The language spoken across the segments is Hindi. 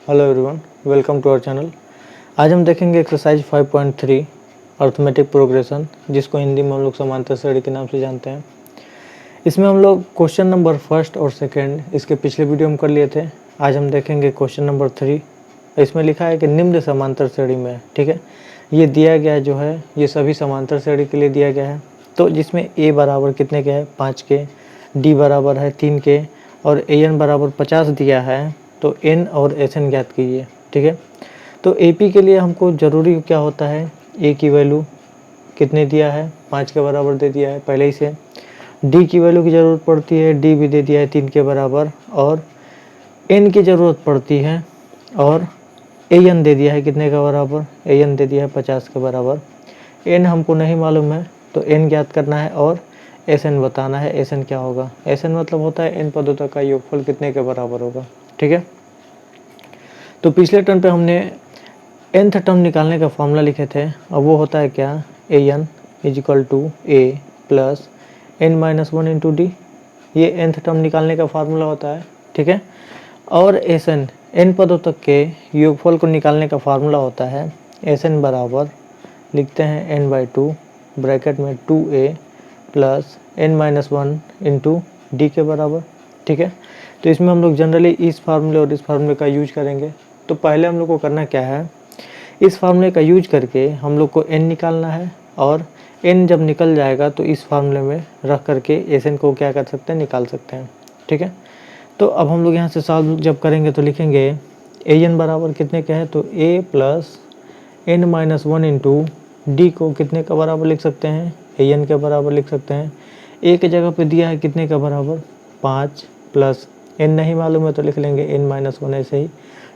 Hello everyone, welcome to our channel. आज हम देखेंगे एक्सरसाइज 5.3 अर्थमेटिक प्रोग्रेशन, जिसको हिंदी में हम लोग समांतर श्रेणी के नाम से जानते हैं। इसमें हम लोग क्वेश्चन नंबर फर्स्ट और सेकंड इसके पिछले वीडियो में कर लिए थे। आज हम देखेंगे क्वेश्चन नंबर 3। इसमें लिखा है कि निम्न समांतर श्रेणी में, ठीक है, ये दिया गया जो है ये सभी समांतर श्रेणी के लिए दिया गया है। तो जिसमें ए बराबर कितने के है 5 के, डी बराबर है 3 के और ए एन बराबर 50 दिया है। तो एन और एस एन ज्ञात कीजिए, ठीक है। तो ए पी के लिए हमको ज़रूरी क्या होता है, ए की वैल्यू कितने दिया है 5 के बराबर दे दिया है पहले ही से। डी की वैल्यू की ज़रूरत पड़ती है, डी भी दे दिया है 3 के बराबर। और एन की ज़रूरत पड़ती है और ए एन दे दिया है कितने का बराबर, ए एन दे दिया है 50 के बराबर। एन हमको नहीं मालूम है तो एन ज्ञात करना है और एस एन बताना है। एस एन क्या होगा, एस एन मतलब होता है एन पदों तक का योगफल कितने के बराबर होगा, ठीक है। तो पिछले टर्म पे हमने nth टर्म निकालने का फॉर्मूला लिखे थे। अब वो होता है क्या, a n is equal to a plus n minus 1 into d. ये nth टर्म निकालने का फार्मूला होता है, ठीक है। और एस एन एन पदों तक के योगफल को निकालने का फार्मूला होता है एस एन बराबर लिखते हैं एन बाई टू ब्रैकेट में 2a plus n minus 1 into d के बराबर, ठीक है। तो इसमें हम लोग जनरली इस फार्मूले और इस फार्मूले का यूज करेंगे। तो पहले हम लोग को करना क्या है, इस फार्मूले का यूज करके हम लोग को n निकालना है और n जब निकल जाएगा तो इस फार्मूले में रख करके एस एन को क्या कर सकते हैं, निकाल सकते हैं, ठीक है। तो अब हम लोग यहाँ से सॉल्व जब करेंगे तो लिखेंगे ए एन बराबर कितने के हैं, तो a plus n minus 1 into d को कितने का बराबर लिख सकते हैं, ए एन के बराबर लिख सकते हैं। ए के जगह पे दिया है कितने का बराबर 5 प्लस एन नहीं मालूम है तो लिख लेंगे एन माइनस 1 ऐसे ही।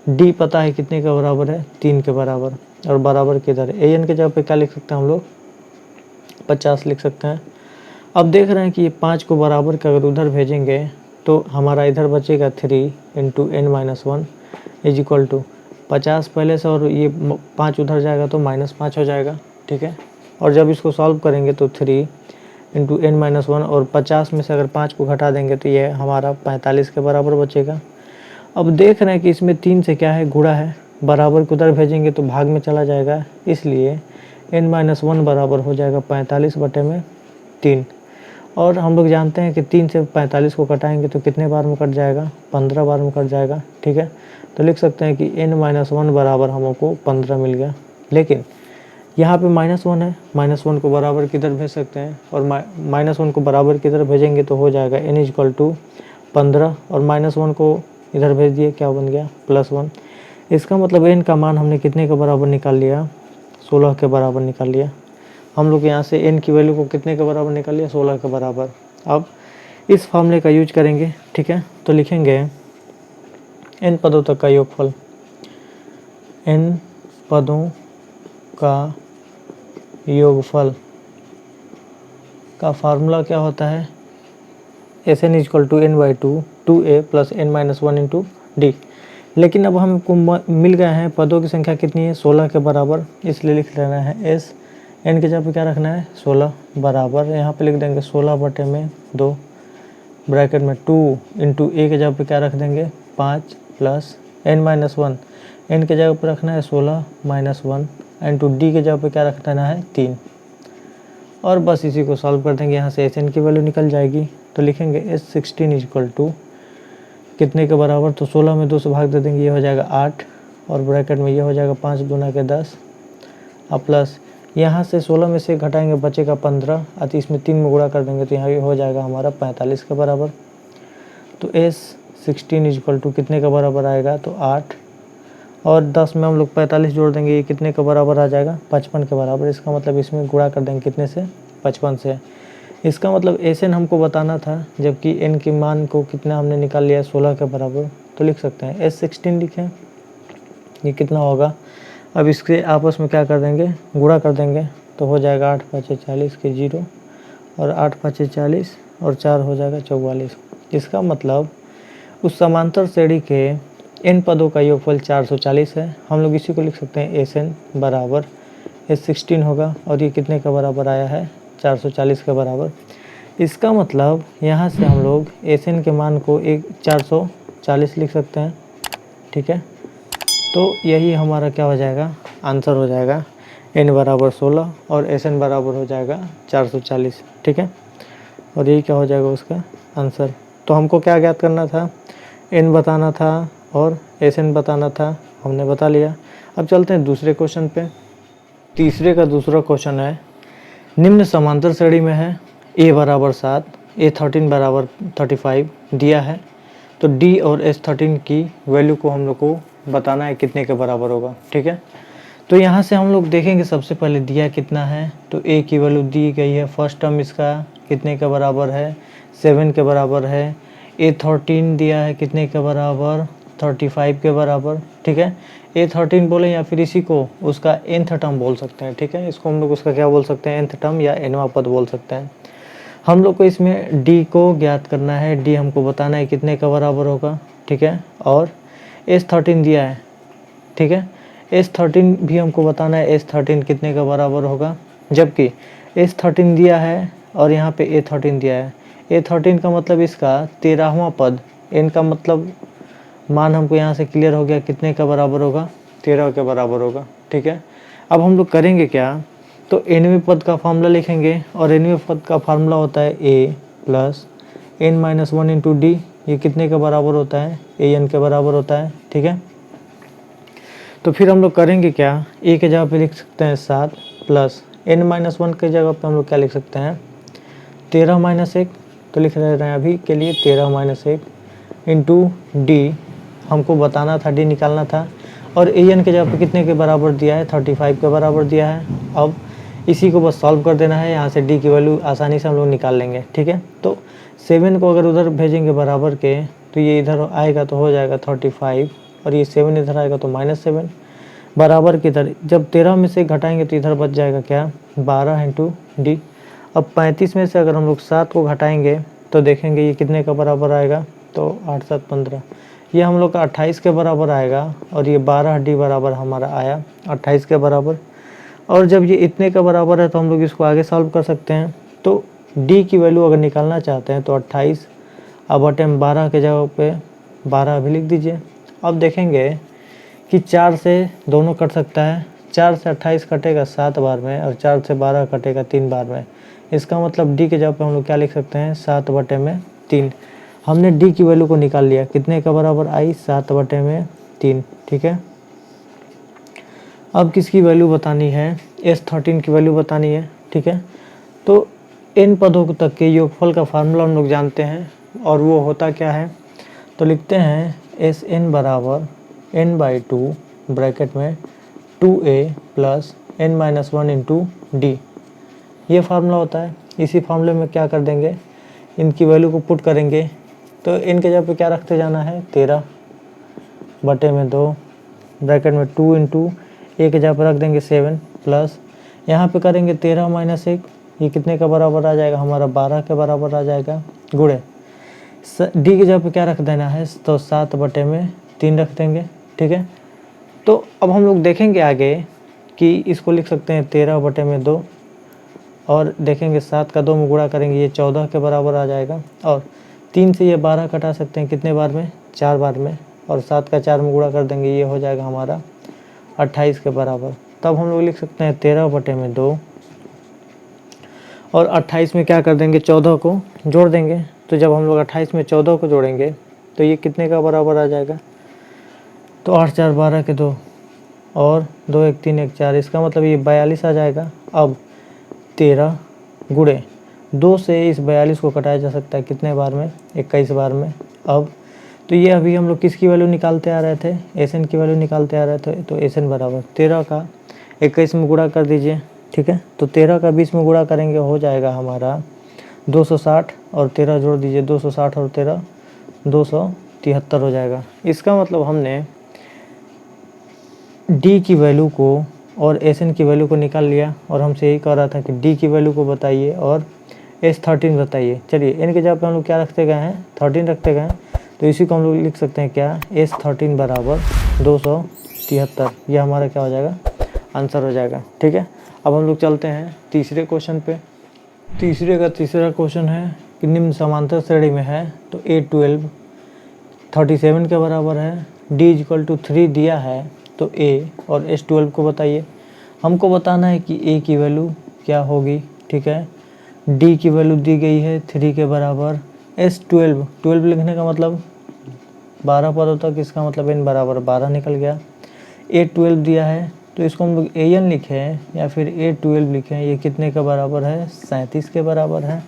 डी पता है कितने के बराबर है 3 के बराबर, और बराबर किधर है, ए एन के जगह पे क्या लिख सकते हैं हम लोग 50 लिख सकते हैं। अब देख रहे हैं कि ये 5 को बराबर का अगर उधर भेजेंगे तो हमारा इधर बचेगा 3 into n minus 1 is equal to 50 पहले से और ये 5 उधर जाएगा तो -5 हो जाएगा, ठीक है। और जब इसको सॉल्व करेंगे तो 3 इंटू एन माइनस 1 और 50 में से अगर 5 को घटा देंगे तो ये हमारा 45 के बराबर बचेगा। अब देख रहे हैं कि इसमें 3 से क्या है, गुणा है, बराबर को उधर भेजेंगे तो भाग में चला जाएगा, इसलिए एन माइनस 1 बराबर हो जाएगा 45 बटे में 3। और हम लोग जानते हैं कि 3 से 45 को कटाएंगे तो कितने बार में कट जाएगा, 15 बार में कट जाएगा, ठीक है। तो लिख सकते हैं कि एन माइनस 1 बराबर हमको 15 मिल गया। लेकिन यहाँ पे -1 है, -1 को बराबर किधर भेज सकते हैं, और -1 को बराबर किधर भेजेंगे तो हो जाएगा n इज इक्वल टू 15 और -1 को इधर भेज दिए, क्या बन गया +1। इसका मतलब n का मान हमने कितने के बराबर निकाल लिया, 16 के बराबर निकाल लिया। हम लोग यहाँ से n की वैल्यू को कितने के बराबर निकाल लिया, 16 के बराबर। अब इस फॉर्मूले का यूज करेंगे, ठीक है। तो लिखेंगे n पदों तक का योगफल, n पदों का योगफल का फार्मूला क्या होता है, S n is equal to n by two 2a plus n minus 1 into d. लेकिन अब हमको मिल गए हैं पदों की संख्या कितनी है, 16 के बराबर, इसलिए लिख लेना है एस एन के जगह पे क्या रखना है 16 बराबर, यहाँ पे लिख देंगे 16 बटे में 2 ब्रैकेट में 2 इंटू ए के जगह पे क्या रख देंगे 5 प्लस एन माइनस 1, एन के जगह पे रखना है 16 माइनस 1 इंटू डी के जगह पे क्या रख देना है 3। और बस इसी को सॉल्व कर देंगे, यहाँ से एस एन की वैल्यू निकल जाएगी। तो लिखेंगे S16 इजक्वल टू कितने के बराबर, तो 16 में 2 से भाग दे देंगे, ये हो जाएगा 8 और ब्रैकेट में ये हो जाएगा 5 दूना के 10 और प्लस यहाँ से 16 में से घटाएंगे बचेगा 15, अति इसमें 3 में गुणा कर देंगे तो यहाँ ये हो जाएगा हमारा 45 के बराबर। तो S16 इजक्वल टू कितने के बराबर आएगा, तो 8 और 10 में हम लोग 45 जोड़ देंगे, ये कितने के बराबर आ जाएगा 55 के बराबर। इसका मतलब इसमें गुणा कर देंगे कितने से, 55 से। इसका मतलब एस एन हमको बताना था, जबकि एन के मान को कितना हमने निकाल लिया 16 के बराबर। तो लिख सकते हैं S16 लिखें, ये कितना होगा। अब इसके आपस में क्या कर देंगे, गुणा कर देंगे तो हो जाएगा 8 5 40 के 0 और 8 5 40 और 4 हो जाएगा 44। इसका मतलब उस समांतर श्रेणी के n पदों का योगफल 440 है। हम लोग इसी को लिख सकते हैं एस एन बराबर S16 होगा और ये कितने का बराबर आया है 440 के बराबर। इसका मतलब यहाँ से हम लोग एस एन के मान को 440 लिख सकते हैं, ठीक है। तो यही हमारा क्या हो जाएगा, आंसर हो जाएगा n बराबर 16 और Sn बराबर हो जाएगा 440। ठीक है, और यही क्या हो जाएगा उसका आंसर। तो हमको क्या ज्ञात करना था, n बताना था और Sn बताना था, हमने बता लिया। अब चलते हैं दूसरे क्वेश्चन पे। तीसरे का दूसरा क्वेश्चन है, निम्न समांतर श्रेणी में है a बराबर 7, A13 बराबर 35 दिया है, तो d और S13 की वैल्यू को हम लोग को बताना है कितने के बराबर होगा। ठीक है, तो यहाँ से हम लोग देखेंगे सबसे पहले दिया कितना है, तो a की वैल्यू दी गई है, फर्स्ट टर्म इसका कितने के बराबर है, 7 के बराबर है। A13 दिया है कितने के बराबर, 35 के बराबर। ठीक है, A13 बोले या फिर इसी को उसका nth टर्म बोल सकते हैं। ठीक है, इसको हम लोग उसका क्या बोल सकते हैं, nth टर्म या nवां पद बोल सकते हैं। हम लोग को इसमें d को ज्ञात करना है, d हमको बताना है कितने का बराबर होगा। ठीक है, और S13 दिया है। ठीक है, S13 भी हमको बताना है, S13 कितने का बराबर होगा, जबकि S13 दिया है और यहाँ पे A13 दिया है। A13 का मतलब इसका 13वां पद, n का मतलब मान हमको यहाँ से क्लियर हो गया कितने का बराबर होगा, 13 के बराबर होगा। ठीक है, अब हम लोग करेंगे क्या, तो nवें पद का फार्मूला लिखेंगे, और nवें पद का फार्मूला होता है a plus n-1 into d. ये कितने के बराबर होता है, an के बराबर होता है। ठीक है, तो फिर हम लोग करेंगे क्या, a के जगह पे लिख सकते हैं 7 प्लस n-1 के जगह पे हम लोग क्या लिख सकते हैं, 13-1। तो लिख रहे हैं अभी के लिए 13-1 इंटू डी, हमको बताना था, डी निकालना था, और an के जगह पे कितने के बराबर दिया है, 35 के बराबर दिया है। अब इसी को बस सॉल्व कर देना है, यहाँ से डी की वैल्यू आसानी से हम लोग निकाल लेंगे। ठीक है, तो 7 को अगर उधर भेजेंगे बराबर के, तो ये इधर आएगा तो हो जाएगा 35, और ये 7 इधर आएगा तो -7 बराबर की इधर। जब 13 में से घटाएंगे तो इधर बच जाएगा क्या, 12 इंटू डी। अब 35 में से अगर हम लोग 7 को घटाएंगे तो देखेंगे ये कितने का बराबर आएगा, तो 8 7 15, ये हम लोग का 28 के बराबर आएगा, और ये 12 डी बराबर हमारा आया 28 के बराबर। और जब ये इतने का बराबर है तो हम लोग इसको आगे सॉल्व कर सकते हैं। तो डी की वैल्यू अगर निकालना चाहते हैं तो 28 अब बटे 12 के जगह पे 12 भी लिख दीजिए। अब देखेंगे कि 4 से दोनों कट सकता है, 4 से 28 कटेगा 7 बार में, और 4 से 12 कटेगा 3 बार में। इसका मतलब डी के जगह पे हम लोग क्या लिख सकते हैं, 7 बटे में 3। हमने डी की वैल्यू को निकाल लिया, कितने का बराबर आई, 7 बटे में 3। ठीक है, अब किसकी वैल्यू बतानी है, S13 की वैल्यू बतानी है। ठीक है, तो n पदों तक के योगफल का फार्मूला हम लोग जानते हैं, और वो होता क्या है, तो लिखते हैं Sn बराबर n/2 ब्रैकेट में 2a plus n-1 into d, ये फार्मूला होता है। इसी फार्मूले में क्या कर देंगे, इनकी वैल्यू को पुट करेंगे, तो इनके जगह पे क्या रखते जाना है, 13 बटे में 2 ब्रैकेट में 2 इंटू ए के जगह पर रख देंगे 7 प्लस यहाँ पे करेंगे 13-1, ये कितने का बराबर आ जाएगा, हमारा 12 के बराबर आ जाएगा, गुणे डी की जगह पे क्या रख देना है, तो 7 बटे में 3 रख देंगे। ठीक है, तो अब हम लोग देखेंगे आगे कि इसको लिख सकते हैं 13 बटे में 2, और देखेंगे 7 का 2 में गुणा करेंगे ये 14 के बराबर आ जाएगा, और 3 से ये 12 कटा सकते हैं कितने बार में, 4 बार में, और 7 का 4 में गुणा कर देंगे, ये हो जाएगा हमारा 28 के बराबर। तब हम लोग लिख सकते हैं 13 बटे में 2, और 28 में क्या कर देंगे, 14 को जोड़ देंगे। तो जब हम लोग 28 में 14 को जोड़ेंगे तो ये कितने का बराबर आ जाएगा, तो 8 4 12 के 2, और 2 1 3 1 4, इसका मतलब ये 42 आ जाएगा। अब 13 गुणे 2 से इस 42 को कटाया जा सकता है कितने बार में, 21 बार में। अब तो ये अभी हम लोग किसकी वैल्यू निकालते आ रहे थे, Sn की वैल्यू निकालते आ रहे थे, तो Sn बराबर 13 का 21 में गुणा कर दीजिए। ठीक है, तो 13 का 20 में गुणा करेंगे, हो जाएगा हमारा 260, और 13 जोड़ दीजिए, 260 और 13 273 हो जाएगा। इसका मतलब हमने D की वैल्यू को और Sn की वैल्यू को निकाल लिया, और हमसे यही कह रहा था कि D की वैल्यू को बताइए और S13 बताइए। चलिए इनके जगह पे हम लोग क्या रखते गए हैं, 13 रखते गए हैं, तो इसी को हम लोग लिख सकते हैं क्या, S13 बराबर 273। यह हमारा क्या हो जाएगा, आंसर हो जाएगा। ठीक है, अब हम लोग चलते हैं तीसरे क्वेश्चन पे। तीसरा क्वेश्चन है कि निम्न समांतर श्रेणी में है, तो A12 37 के बराबर है, D = 3 दिया है, तो ए, और S12 को बताइए। हमको बताना है कि ए की वैल्यू क्या होगी, ठीक है। डी की वैल्यू दी गई है 3 के बराबर। S12 12 लिखने का मतलब 12 पदों तक, इसका मतलब n बराबर 12 निकल गया। A12 दिया है तो इसको हम लोग AN लिखें या फिर A12 लिखें, ये कितने के बराबर है, 37 के बराबर है।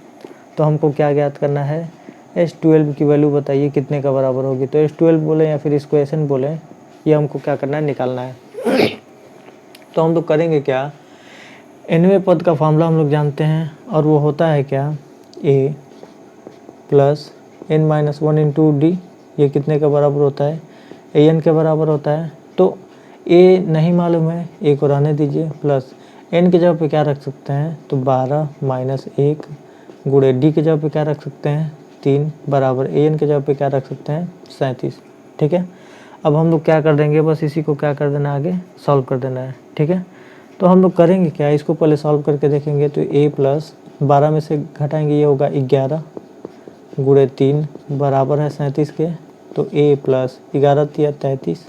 तो हमको क्या ज्ञात करना है, S12 की वैल्यू बताइए कितने का बराबर होगी। तो S12 बोले या फिर इसको SN बोले, ये हमको क्या करना है, निकालना है। तो हम लोग करेंगे क्या, nवें पद का फार्मूला हम लोग जानते हैं और वो होता है क्या, A plus n-1 into d, ये कितने के बराबर होता है, AN के बराबर होता है। तो A नहीं मालूम है, A को रहने दीजिए, प्लस n की जगह पे क्या रख सकते हैं, तो 12 माइनस 1 गुणे डी की जगह पे क्या रख सकते हैं, 3 बराबर AN की जगह पे क्या रख सकते हैं, 37, ठीक है। अब हम लोग क्या कर देंगे, बस इसी को क्या कर देना, आगे सॉल्व कर देना है, ठीक है। तो हम लोग करेंगे क्या, इसको पहले सॉल्व करके देखेंगे। तो A प्लस 12 में से घटाएंगे, ये होगा 11 गुणे 3 बराबर है 37 के। तो A प्लस 11 तिया 33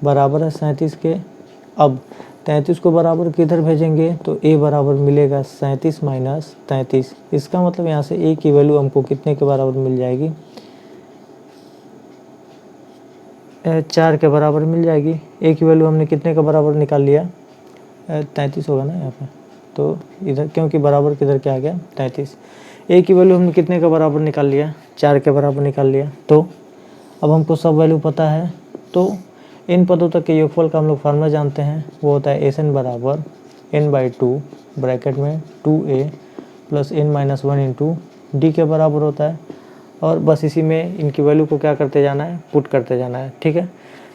बराबर है 37 के। अब 33 को बराबर किधर भेजेंगे, तो A बराबर मिलेगा 37 माइनस 33। इसका मतलब यहाँ से A की वैल्यू हमको कितने के बराबर मिल जाएगी, 4 के बराबर मिल जाएगी। A की वैल्यू हमने कितने के बराबर निकाल लिया, 33 होगा ना यहाँ पे, तो इधर क्योंकि बराबर किधर क्या आ गया, 33। A की वैल्यू हमने कितने के बराबर निकाल लिया, 4 के बराबर निकाल लिया। तो अब हमको सब वैल्यू पता है, तो इन पदों तक के योगफल का हम लोग फार्मूला जानते हैं, वो होता है SN बराबर n/2 ब्रैकेट में 2A plus n-1 into d के बराबर होता है। और बस इसी में इनकी वैल्यू को क्या करते जाना है, पुट करते जाना है, ठीक है।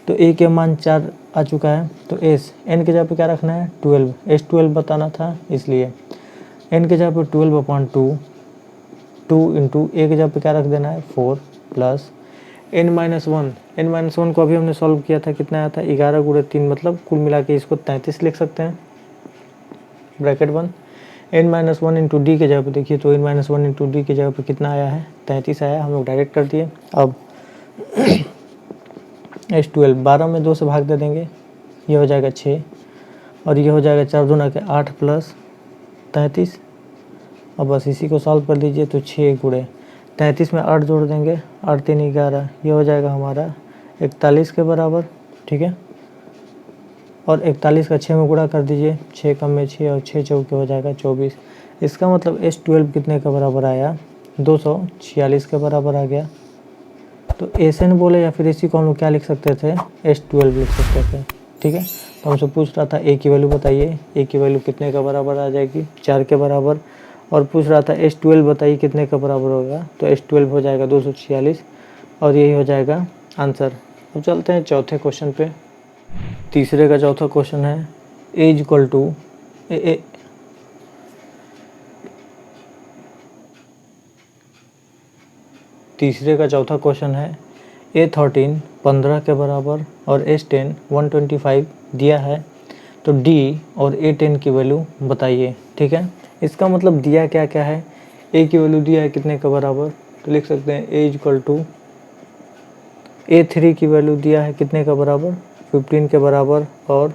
तो A के मान 4 आ चुका है, तो n के जगह पे क्या रखना है, 12, S12 बताना था, इसलिए n के जगह पे 12/2 2 इंटू A के जगह पे क्या रख देना है, 4 प्लस n-1 को अभी हमने सॉल्व किया था, कितना आया था, 11 गुणे 3, मतलब कुल मिला के इसको 33 लिख सकते हैं, ब्रैकेट बंद। n-1 इंटू डी के जगह पे देखिए, तो n-1 इंटू डी की जगह पे कितना आया है, 33 आया, हम लोग डायरेक्ट कर दिए। अब S12 12 में 2 से भाग दे देंगे, ये हो जाएगा 6 और ये हो जाएगा 4 दूना के 8 प्लस 33। अब बस इसी को सॉल्व कर दीजिए, तो 6 गुणे 33 में 8 जोड़ देंगे, 8 3 11, ये हो जाएगा हमारा 41 के बराबर, ठीक है। और 41 का 6 में गुणा कर दीजिए, 6 कम में 6 और 6 चौके हो जाएगा 24। इसका मतलब S12 कितने के बराबर आया, 246 के बराबर आ गया। तो SN बोले या फिर इसी को हम लोग क्या लिख सकते थे, S12 लिख सकते थे, ठीक है। तो हमसे पूछ रहा था A की वैल्यू बताइए, A की वैल्यू कितने का बराबर आ जाएगी, 4 के बराबर। और पूछ रहा था S12 बताइए कितने का बराबर होगा, तो S12 हो जाएगा 246 और यही हो जाएगा आंसर। अब चलते हैं चौथे क्वेश्चन पे। तीसरे का चौथा क्वेश्चन है, A इज इक्वल टू तीसरे का चौथा क्वेश्चन है A13 15 के बराबर और S10 125 दिया है, तो D और A10 की वैल्यू बताइए, ठीक है। इसका मतलब दिया क्या क्या है, A की वैल्यू दिया है कितने के बराबर, तो लिख सकते हैं A is equal to A3 की वैल्यू दिया है कितने के बराबर, 15 के बराबर, और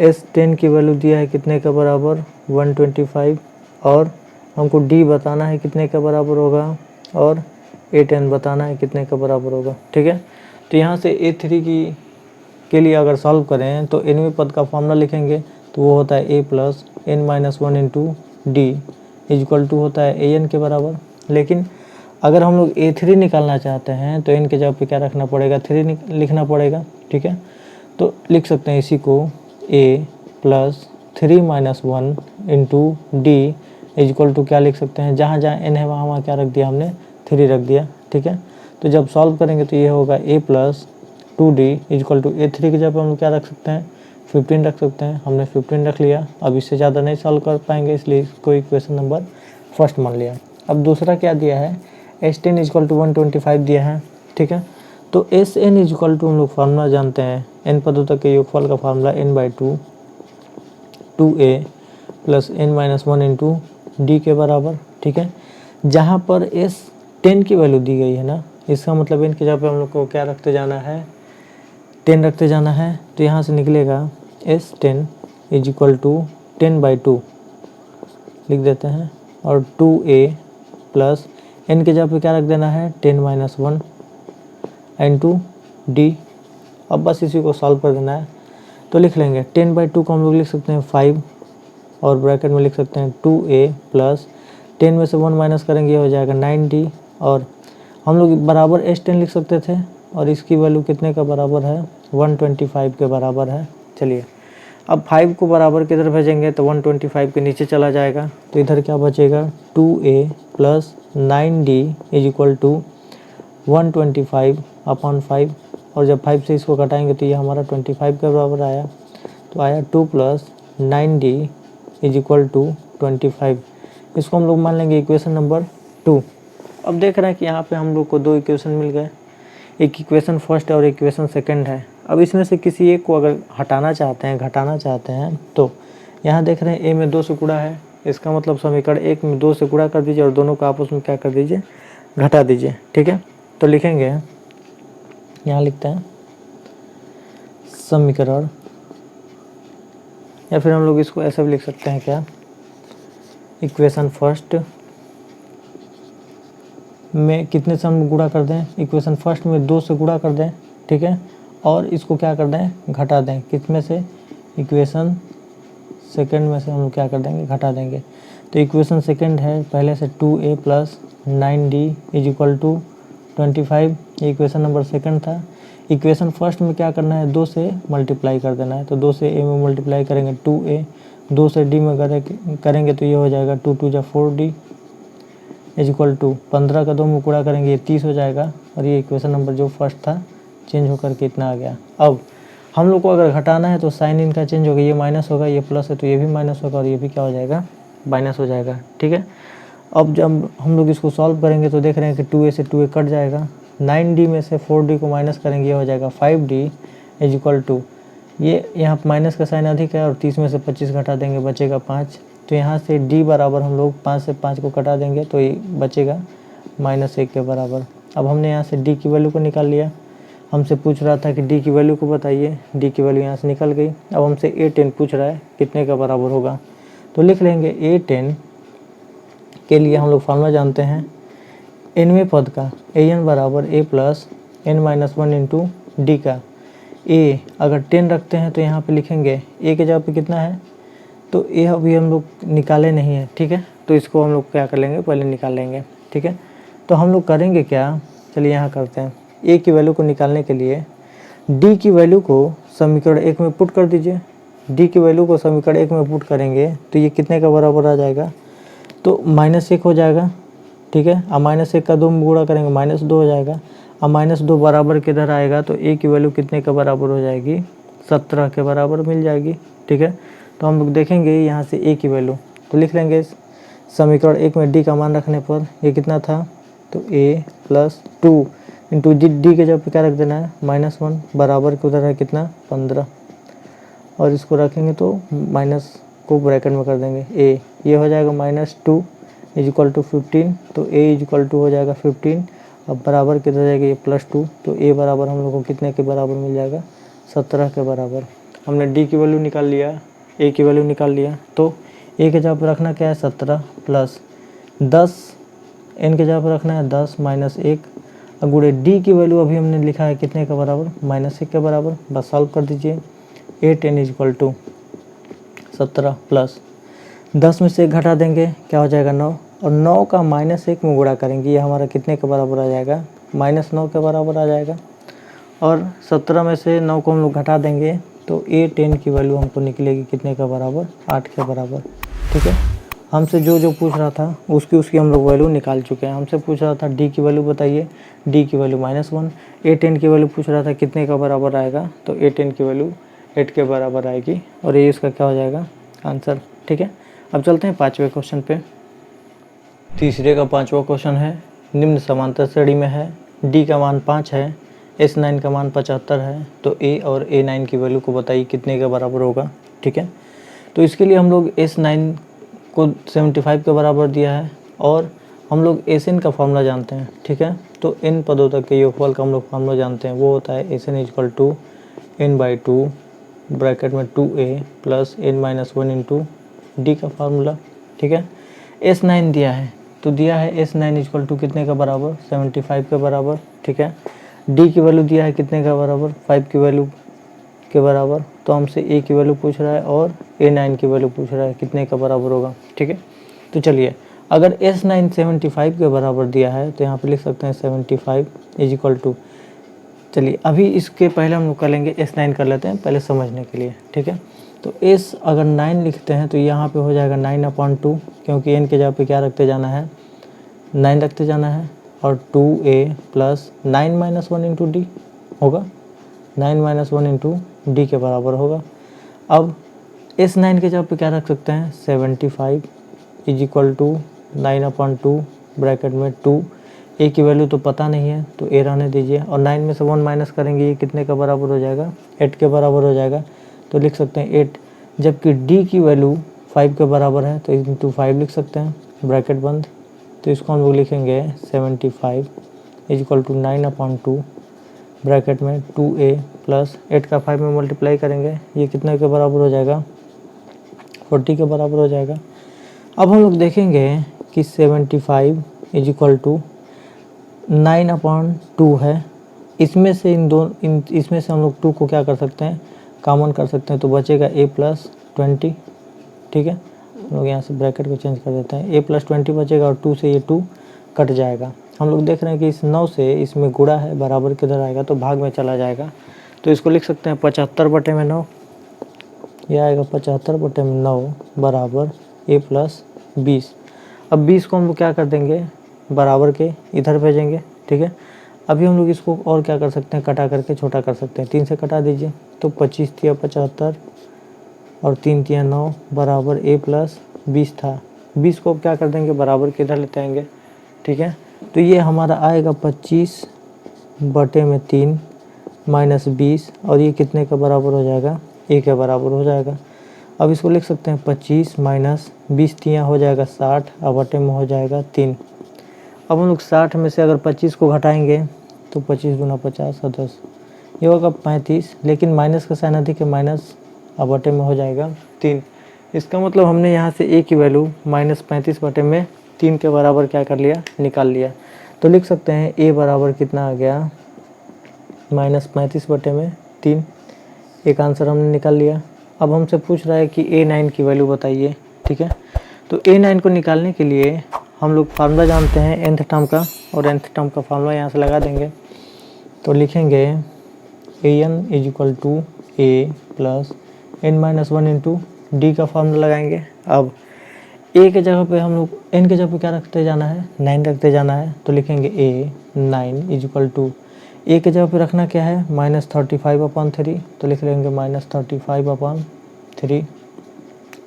S10 की वैल्यू दिया है कितने के बराबर, 125, और हमको D बताना है कितने के बराबर होगा, और A10 बताना है कितने के बराबर होगा, ठीक है। तो यहाँ से A3 के लिए अगर सॉल्व करें तो nवें पद का फॉर्मूला लिखेंगे, तो वो होता है A plus n-1 into d is equal to होता है AN के बराबर। लेकिन अगर हम लोग A3 निकालना चाहते हैं तो n के जगह पे क्या रखना पड़ेगा, 3 लिखना पड़ेगा, ठीक है। तो लिख सकते हैं इसी को A plus 3-1 into d is equal to क्या लिख सकते हैं, जहाँ जहाँ n है वहाँ क्या रख दिया हमने, 3 रख दिया, ठीक है। तो जब सॉल्व करेंगे तो ये होगा A plus 2D is equal to A3 की जगह हम लोग क्या रख सकते हैं, 15 रख सकते हैं, हमने 15 रख लिया। अब इससे ज़्यादा नहीं सॉल्व कर पाएंगे, इसलिए इसको इक्वेशन नंबर फर्स्ट मान लिया। अब दूसरा क्या दिया है, S10 इज इक्वल टू 125 दिया है, ठीक है। तो SN इज इक्वल टू हम लोग फार्मूला जानते हैं, n पदों तक के योगफल का formula n/2 2A plus n-1 into d के बराबर, ठीक है। जहाँ पर S10 की वैल्यू दी गई है ना, इसका मतलब n की जगह पे हम लोग को क्या रखते जाना है, 10 रखते जाना है तो यहाँ से निकलेगा S10 इज इक्वल टू 10/2 लिख देते हैं, और 2a प्लस n के जगह पे क्या रख देना है 10-1 इंटू d। अब बस इसी को सॉल्व कर देना है। तो लिख लेंगे 10/2 को हम लोग लिख सकते हैं 5 और ब्रैकेट में लिख सकते हैं 2a प्लस 10 में से 1 माइनस करेंगे हो जाएगा 9d, और हम लोग बराबर S10 लिख सकते थे और इसकी वैल्यू कितने का बराबर है 125 के बराबर है। चलिए अब 5 को बराबर की तरफ भेजेंगे तो 125 के नीचे चला जाएगा, तो इधर क्या बचेगा 2a plus 9d is equal to 125/5, और जब 5 से इसको घटाएंगे तो ये हमारा 25 के बराबर आया, तो आया 2 plus 9d is equal to 25। इसको हम लोग मान लेंगे इक्वेशन नंबर 2। अब देख रहे हैं कि यहाँ पे हम लोग को दो इक्वेशन मिल गए, एक इक्वेशन फर्स्ट और इक्वेशन सेकंड है। अब इसमें से किसी एक को अगर हटाना चाहते हैं, घटाना चाहते हैं, तो यहाँ देख रहे हैं a में 2 से गुणा है, इसका मतलब समीकरण 1 में 2 से गुणा कर दीजिए और दोनों को आपस में क्या कर दीजिए घटा दीजिए। ठीक है, तो लिखेंगे यहाँ लिखते हैं समीकरण, या फिर हम लोग इसको ऐसे भी लिख सकते हैं क्या, इक्वेशन फर्स्ट में कितने से हम गुणा कर दें, इक्वेशन फर्स्ट में 2 से गुणा कर दें। ठीक है, और इसको क्या कर दें घटा दें, कितने से इक्वेशन सेकंड में से हम लोग क्या कर देंगे घटा देंगे। तो इक्वेशन सेकंड है पहले से 2a plus 9d is equal to 25, ये इक्वेशन नंबर सेकंड था। इक्वेशन फर्स्ट में क्या करना है 2 से मल्टीप्लाई कर देना है, तो 2 से a में मल्टीप्लाई करेंगे 2a, 2 से d में करेंगे तो ये हो जाएगा 2 2 जा 4d इज इक्वल टू 15 का 2 में गुणा करेंगे ये 30 हो जाएगा, और ये इक्वेशन नंबर जो फर्स्ट था चेंज होकर के इतना आ गया। अब हम लोग को अगर घटाना है तो साइन इनका चेंज होगा, ये माइनस होगा, ये प्लस है तो ये भी माइनस होगा और ये भी क्या हो जाएगा माइनस हो जाएगा। ठीक है, अब जब हम लोग इसको सॉल्व करेंगे तो देख रहे हैं कि 2a से 2a कट जाएगा, 9d में से 4d को माइनस करेंगे ये हो जाएगा 5d इज इक्वल टू, ये यहाँ माइनस का साइन अधिक है और 30 में से 25 घटा देंगे बचेगा 5, तो यहाँ से d बराबर हम लोग 5 से 5 को कटा देंगे तो ये बचेगा -1 के बराबर। अब हमने यहाँ से d की वैल्यू को निकाल लिया, हमसे पूछ रहा था कि d की वैल्यू को बताइए, d की वैल्यू यहाँ से निकल गई। अब हमसे a10 पूछ रहा है कितने का बराबर होगा, तो लिख लेंगे a10 के लिए हम लोग फार्मूला जानते हैं nवें पद का, an बराबर a plus n-1 into d का। a अगर 10 रखते हैं तो यहाँ पे लिखेंगे a के जगह पे कितना है, तो a अभी हम लोग निकाले नहीं है। ठीक है, तो इसको हम लोग क्या कर लेंगे पहले निकाल लेंगे। ठीक है, तो हम लोग करेंगे क्या, चलिए यहाँ करते हैं। a की वैल्यू को निकालने के लिए d की वैल्यू को समीकरण 1 में पुट कर दीजिए, d की वैल्यू को समीकरण 1 में पुट करेंगे तो ये कितने का बराबर आ जाएगा, तो -1 हो जाएगा। ठीक है, अब -1 का 2 में गुणा करेंगे -2 हो जाएगा, अब -2 बराबर किधर आएगा तो a की वैल्यू कितने का बराबर हो जाएगी 17 के बराबर मिल जाएगी। ठीक है, तो हम लोग देखेंगे यहाँ से a की वैल्यू, तो लिख लेंगे समीकरण 1 में d का मान रखने पर ये कितना था, तो a प्लस 2 इंटू डी के जब पे क्या रख देना है -1 बराबर के उधर है कितना 15, और इसको रखेंगे तो माइनस को ब्रैकेट में कर देंगे a, ये हो जाएगा -2 इज इक्वल टू 15, तो a इज इक्वल टू हो जाएगा 15, अब बराबर किधर जाएगा ये +2, तो a बराबर हम लोग को कितने के बराबर मिल जाएगा 17 के बराबर। हमने d की वैल्यू निकाल लिया, a की वैल्यू निकाल लिया, तो a के जगह पर रखना क्या है 17 प्लस 10, n के जगह पर रखना है 10 -1, अब गुणे d की वैल्यू अभी हमने लिखा है कितने के बराबर -1 के बराबर, बस सॉल्व कर दीजिए। a10 is equal to 17 plus 10 में से 1 घटा देंगे क्या हो जाएगा 9, और 9 का -1 में गुणा करेंगे ये हमारा कितने के बराबर आ जाएगा -9 के बराबर आ जाएगा, और 17 में से 9 को हम लोग घटा देंगे तो a10 की वैल्यू हमको निकलेगी कितने के बराबर 8 के बराबर। ठीक है, हमसे जो पूछ रहा था उसकी हम लोग वैल्यू निकाल चुके हैं। हमसे पूछ रहा था d की वैल्यू बताइए, d की वैल्यू -1, a10 की वैल्यू पूछ रहा था कितने का बराबर आएगा, तो a10 की वैल्यू 8 के बराबर आएगी, और ये इसका क्या हो जाएगा आंसर। ठीक है, अब चलते हैं 5वें क्वेश्चन पे। तीसरे का 5वां क्वेश्चन है, निम्न समांतर श्रेणी में है, d का मान 5 है, S9 का मान 75 है, तो a और a9 की वैल्यू को बताइए कितने के बराबर होगा। ठीक है, तो इसके लिए हम लोग S9 को 75 के बराबर दिया है और हम लोग Sn का फार्मूला जानते हैं। ठीक है, तो इन पदों तक के योगफल का हम लोग फार्मूला जानते हैं, वो होता है Sn equal to n/2 bracket में 2a plus n-1 into d का फार्मूला। ठीक है, S9 दिया है तो दिया है S9 इक्वल टू कितने का बराबर 75 के बराबर। ठीक है, डी की वैल्यू दिया है कितने का बराबर 5 की वैल्यू के बराबर, तो हमसे ए की वैल्यू पूछ रहा है और A9 की वैल्यू पूछ रहा है कितने का बराबर होगा। ठीक है, तो चलिए अगर S9 75 के बराबर दिया है तो यहाँ पे लिख सकते हैं 75 इज इक्वल टू, चलिए अभी इसके पहले हम लोग कर लेंगे S9 कर लेते हैं पहले समझने के लिए। ठीक है, तो S अगर 9 लिखते हैं तो यहाँ पे हो जाएगा 9/2, क्योंकि n के जगह पे क्या रखते जाना है 9 रखते जाना है, और 2a प्लस 9-1 इंटू डी होगा, 9-1 इंटू डी के बराबर होगा। अब S9 के जगह पे क्या रख सकते हैं 75 इज इक्वल टू 9/2 ब्रैकेट में 2, ए की वैल्यू तो पता नहीं है तो ए रहने दीजिए, और 9 में से 1 माइनस करेंगे ये कितने का बराबर हो जाएगा 8 के बराबर हो जाएगा, तो लिख सकते हैं 8, जबकि डी की वैल्यू 5 के बराबर है तो इंटू 5 लिख सकते हैं ब्रैकेट बंद। तो इसको हम लोग लिखेंगे 75 इज इक्वल टू 9/2 ब्रैकेट में 2a प्लस 8 का 5 में मल्टीप्लाई करेंगे ये कितने के बराबर हो जाएगा 40 के बराबर हो जाएगा। अब हम लोग देखेंगे कि 75 इज इक्वल टू 9/2 है, इसमें से इसमें से हम लोग 2 को क्या कर सकते हैं कॉमन कर सकते हैं, तो बचेगा a प्लस 20। ठीक है, हम लोग यहाँ से ब्रैकेट को चेंज कर देते हैं, a प्लस 20 बचेगा और 2 से ये 2 कट जाएगा। हम लोग देख रहे हैं कि इस 9 से इसमें गुणा है, बराबर किधर आएगा तो भाग में चला जाएगा, तो इसको लिख सकते हैं 75/9, यह आएगा 75/9 बराबर a प्लस 20। अब 20 को हम लोग क्या कर देंगे बराबर के इधर भेजेंगे। ठीक है, अभी हम लोग इसको और क्या कर सकते हैं कटा करके छोटा कर सकते हैं, 3 से कटा दीजिए तो 25 तिया 75 और 3 तिया 9 बराबर a प्लस 20 था। 20 को क्या कर देंगे बराबर के इधर लेते आएंगे। ठीक है, तो ये हमारा आएगा 25/3 माइनस 20, और ये कितने का बराबर हो जाएगा a के बराबर हो जाएगा। अब इसको लिख सकते हैं 25 माइनस 20 तिया हो जाएगा 60, अब बटे में हो जाएगा 3। अब हम लोग 60 में से अगर 25 को घटाएंगे तो 25 गुना 50 और 10 ये होगा 35, लेकिन माइनस का साइन अधिक है माइनस, अब बटे में हो जाएगा 3। इसका मतलब हमने यहाँ से a की वैल्यू -35/3 के बराबर क्या कर लिया निकाल लिया। तो लिख सकते हैं a बराबर कितना आ गया -35/3, एक आंसर हमने निकाल लिया। अब हमसे पूछ रहा है कि A9 की वैल्यू बताइए। ठीक है, तो A9 को निकालने के लिए हम लोग फार्मूला जानते हैं nth टर्म का, और nth टर्म का फार्मूला यहाँ से लगा देंगे, तो लिखेंगे an is equal to a plus n-1 into d का फार्मूला लगाएंगे। अब a के जगह पे हम लोग n के जगह पे क्या रखते जाना है 9 रखते जाना है, तो लिखेंगे a9 is equal to a के जगह पे रखना क्या है -35/3, तो लिख लेंगे -35/3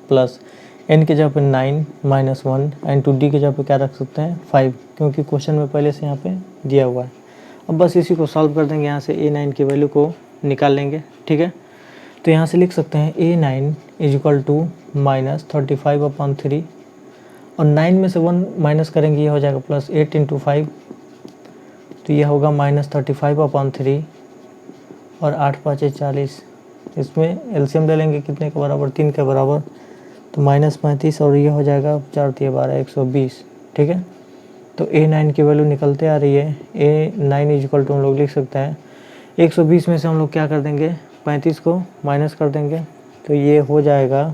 प्लस n के जगह पे 9 -1 एंड टू डी के जगह पे क्या रख सकते हैं 5, क्योंकि क्वेश्चन में पहले से यहाँ पे दिया हुआ है। अब बस इसी को सॉल्व कर देंगे, यहाँ से a9 की वैल्यू को निकाल लेंगे। ठीक है, तो यहाँ से लिख सकते हैं a9 इज इक्वल टू -35/3, और 9 में से 1 माइनस करेंगे ये हो जाएगा +8 इंटू 5, तो ये होगा -35/3 और 8×5 = 40। इसमें एलसीएम ले लेंगे कितने के बराबर 3 के बराबर, तो -35 और ये हो जाएगा 4 × 12 120। ठीक है, तो a9 की वैल्यू निकलते आ रही है a9 इज इक्वल टू हम लोग लिख सकते हैं 120 में से हम लोग क्या कर देंगे 35 को माइनस कर देंगे, तो ये हो जाएगा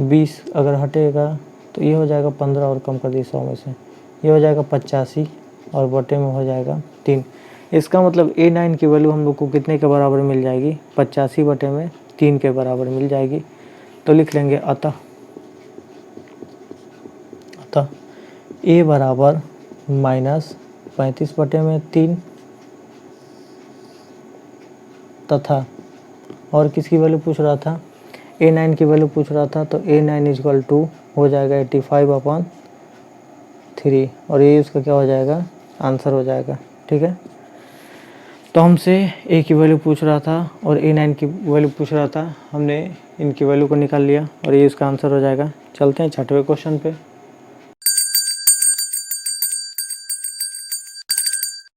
20, अगर हटेगा तो ये हो जाएगा 15 और कम कर दिए 100 में से, ये हो जाएगा 85 और बटे में हो जाएगा 3। इसका मतलब a9 की वैल्यू हम लोग को कितने के बराबर मिल जाएगी 85/3 के बराबर मिल जाएगी। तो लिख लेंगे अतः a बराबर -35/3 तथा, और किसकी वैल्यू पूछ रहा था a9 की वैल्यू पूछ रहा था, तो a9 इज इक्वल टू हो जाएगा 85/3, और ये उसका क्या हो जाएगा आंसर हो जाएगा। ठीक है, तो हमसे a की वैल्यू पूछ रहा था और a9 की वैल्यू पूछ रहा था, हमने इनकी वैल्यू को निकाल लिया और ये इसका आंसर हो जाएगा। चलते हैं 6वें क्वेश्चन पे।